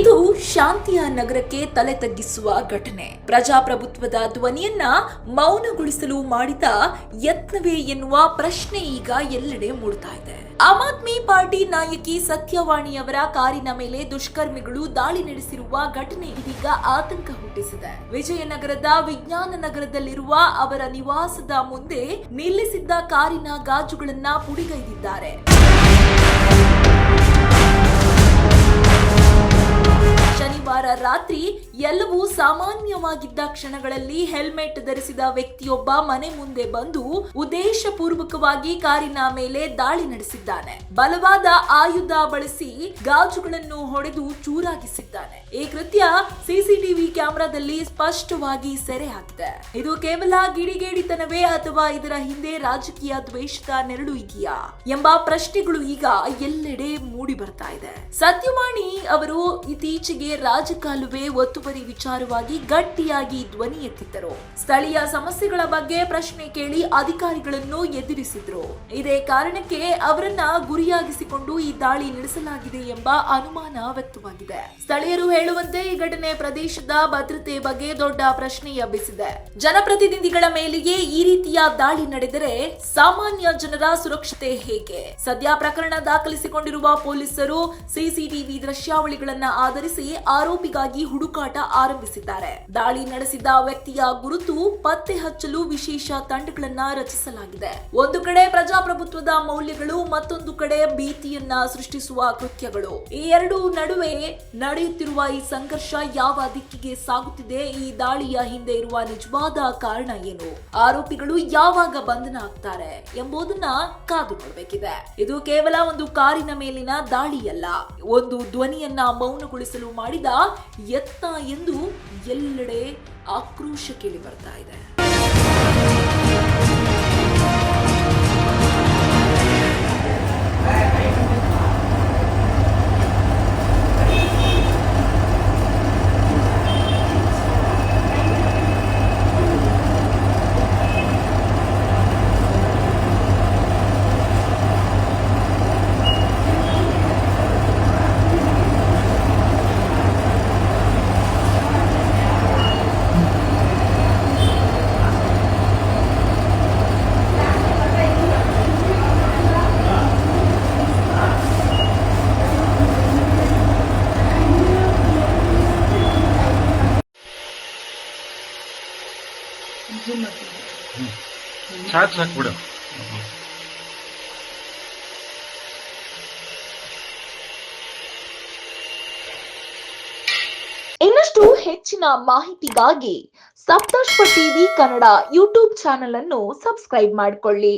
ಇದು ಶಾಂತಿಯ ನಗರಕ್ಕೆ ತಲೆ ತಗ್ಗಿಸುವ ಘಟನೆ. ಪ್ರಜಾಪ್ರಭುತ್ವದ ಧ್ವನಿಯನ್ನ ಮೌನಗೊಳಿಸಲು ಮಾಡಿದ ಯತ್ನವೇ ಎನ್ನುವ ಪ್ರಶ್ನೆ ಈಗ ಎಲ್ಲೆಡೆ ಮೂಡ್ತಾ ಇದೆ. ಆಮ್ ಆದ್ಮಿ ಪಾರ್ಟಿ ನಾಯಕಿ ಸತ್ಯವಾಣಿಯವರ ಕಾರಿನ ಮೇಲೆ ದುಷ್ಕರ್ಮಿಗಳು ದಾಳಿ ನಡೆಸಿರುವ ಘಟನೆ ಇದೀಗ ಆತಂಕ ಹುಟ್ಟಿಸಿದೆ. ವಿಜಯನಗರದ ವಿಜ್ಞಾನ ನಗರದಲ್ಲಿರುವ ಅವರ ನಿವಾಸದ ಮುಂದೆ ನಿಲ್ಲಿಸಿದ್ದ ಕಾರಿನ ಗಾಜುಗಳನ್ನ ಪುಡಿಗೈದಿದ್ದಾರೆ. ಶನಿವಾರ ರಾತ್ರಿ ಎಲ್ಲವೂ ಸಾಮಾನ್ಯವಾಗಿದ್ದ ಕ್ಷಣಗಳಲ್ಲಿ ಹೆಲ್ಮೆಟ್ ಧರಿಸಿದ ವ್ಯಕ್ತಿಯೊಬ್ಬ ಮನೆ ಮುಂದೆ ಬಂದು ಉದ್ದೇಶಪೂರ್ವಕವಾಗಿ ಕಾರಿನ ಮೇಲೆ ದಾಳಿ ನಡೆಸಿದ್ದಾನೆ. ಬಲವಾದ ಆಯುಧ ಬಳಸಿ ಗಾಜುಗಳನ್ನು ಹೊಡೆದು ಚೂರಾಗಿಸಿದ್ದಾನೆ. ಈ ಕೃತ್ಯ ಸಿಸಿಟಿವಿ ಕ್ಯಾಮೆರಾದಲ್ಲಿ ಸ್ಪಷ್ಟವಾಗಿ ಸೆರೆ ಹಾಕಿದೆ. ಇದು ಕೇವಲ ಗಿಡಿಗೇಡಿತನವೇ ಅಥವಾ ಇದರ ಹಿಂದೆ ರಾಜಕೀಯ ದ್ವೇಷದ ನೆರಳು ಇದೆಯಾ ಎಂಬ ಪ್ರಶ್ನೆಗಳು ಈಗ ಎಲ್ಲೆಡೆ ಮೂಡಿ ಬರ್ತಾ ಇದೆ. ಸತ್ಯವಾಣಿ ಅವರು ಇತ್ತೀಚೆಗೆ ರಾಜಕಾಲುವೆ ಒತ್ತುವರಿ ವಿಚಾರವಾಗಿ ಗಟ್ಟಿಯಾಗಿ ಧ್ವನಿ ಎತ್ತಿದ್ದರು. ಸ್ಥಳೀಯ ಸಮಸ್ಯೆಗಳ ಬಗ್ಗೆ ಪ್ರಶ್ನೆ ಕೇಳಿ ಅಧಿಕಾರಿಗಳನ್ನು ಎದುರಿಸಿದ್ರು. ಇದೇ ಕಾರಣಕ್ಕೆ ಅವರನ್ನ ಗುರಿಯಾಗಿಸಿಕೊಂಡು ಈ ದಾಳಿ ನಡೆಸಲಾಗಿದೆ ಎಂಬ ಅನುಮಾನ ವ್ಯಕ್ತವಾಗಿದೆ. ಸ್ಥಳೀಯರು ಹೇಳುವಂತೆ ಈ ಘಟನೆ ಪ್ರದೇಶದ ಭದ್ರತೆ ಬಗ್ಗೆ ದೊಡ್ಡ ಪ್ರಶ್ನೆ ಎಬ್ಬಿಸಿದೆ. ಜನಪ್ರತಿನಿಧಿಗಳ ಮೇಲೆಯೇ ಈ ರೀತಿಯ ದಾಳಿ ನಡೆದರೆ ಸಾಮಾನ್ಯ ಜನರ ಸುರಕ್ಷತೆ ಹೇಗೆ? ಸದ್ಯ ಪ್ರಕರಣ ದಾಖಲಿಸಿಕೊಂಡಿರುವ ಪೊಲೀಸರು ಸಿಸಿಟಿವಿ ದೃಶ್ಯಾವಳಿಗಳನ್ನ ಆಧರಿಸಿ ಆರೋಪಿಗಾಗಿ ಹುಡುಕಾಟ ಆರಂಭಿಸಿದ್ದಾರೆ. ದಾಳಿ ನಡೆಸಿದ ವ್ಯಕ್ತಿಯ ಗುರುತು ಪತ್ತೆ ಹಚ್ಚಲು ವಿಶೇಷ ತಂಡಗಳನ್ನ ರಚಿಸಲಾಗಿದೆ. ಒಂದು ಕಡೆ ಪ್ರಜಾಪ್ರಭುತ್ವದ ಮೌಲ್ಯಗಳು, ಮತ್ತೊಂದು ಕಡೆ ಭೀತಿಯನ್ನ ಸೃಷ್ಟಿಸುವ ಕೃತ್ಯಗಳು. ಈ ಎರಡೂ ನಡುವೆ ನಡೆಯುತ್ತಿರುವ ಈ ಸಂಘರ್ಷ ಯಾವ ದಿಕ್ಕಿಗೆ ಸಾಗುತ್ತಿದೆ? ಈ ದಾಳಿಯ ಹಿಂದೆ ಇರುವ ನಿಜವಾದ ಕಾರಣ ಏನು? ಆರೋಪಿಗಳು ಯಾವಾಗ ಬಂಧನ ಆಗ್ತಾರೆ ಎಂಬುದನ್ನ ಕಾದು ನೋಡಬೇಕಿದೆ. ಇದು ಕೇವಲ ಒಂದು ಕಾರಿನ ಮೇಲಿನ ದಾಳಿಯಲ್ಲ, ಒಂದು ಧ್ವನಿಯನ್ನ ಮೌನಗೊಳಿಸಲು ಮಾಡಿದ ಯತ್ನ ಎಂದು ಎಲ್ಲೆಡೆ ಆಕ್ರೋಶ ಕೇಳಿ ಬರ್ತಾ ಇದೆ. ಸಾಕು. ಇನ್ನಷ್ಟು ಹೆಚ್ಚಿನ ಮಾಹಿತಿಗಾಗಿ ಸಪ್ತರ್ಷಿ ಟಿವಿ ಕನ್ನಡ ಯೂಟ್ಯೂಬ್ ಚಾನೆಲ್ ಅನ್ನು ಸಬ್ಸ್ಕ್ರೈಬ್ ಮಾಡಿಕೊಳ್ಳಿ.